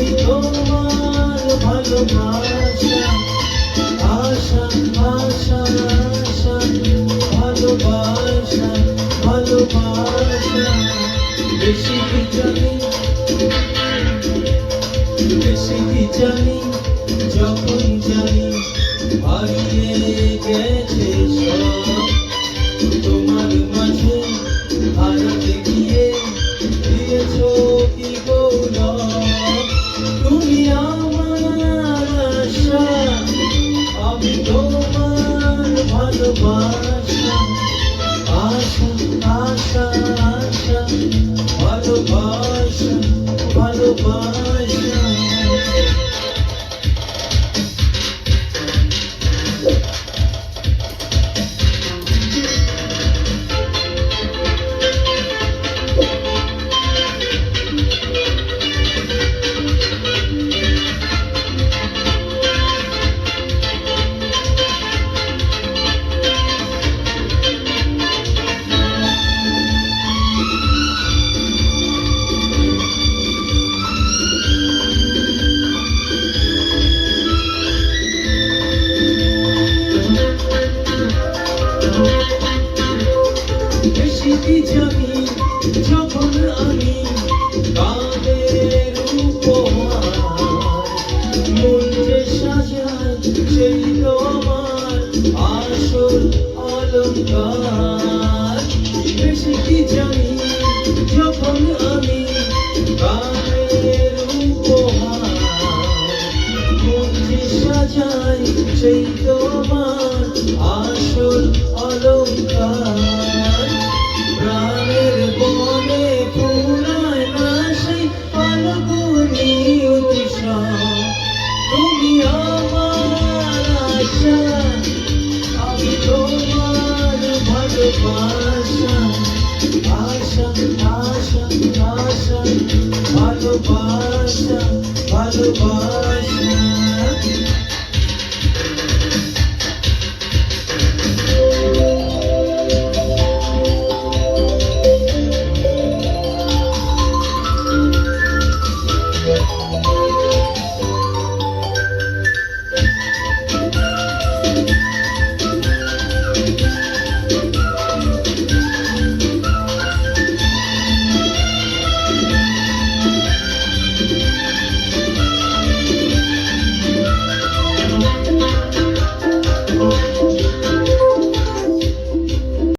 আমি তোমার ভালোবাসা, আশা আশা আশা, ভালোবাসা ভালোবাসা। বেশি কি জানি, বেশি কি জানি, যখন জানি হারিয়ে গেছে সব তোমার মাঝে, হারাতে গিয়ে দিয়েছো কি গৌরব। তুমি আমার আশা, আমি তোমার ভালোবাসা, আশা আশা আশা, ভালোবাসা ভালোবাসা। বেশি কি জানি, যখন আমি কাঁদের উপহার মন যে সাজায়, সেই তো আমার আসল অলংকার। বেশি কি জানি, যখন আমি কাঁদের উপহার মন যে সাজায়, সেই তো আমার আসল অলংকার। প্রাণের বনে ফুলায় না সেই ফাল্গুনী উৎসব, তুমি আমার আশা, আমি তোমার ভালোবাসা, আশা আশা আশা, ভালোবাসা ভালোবাসা।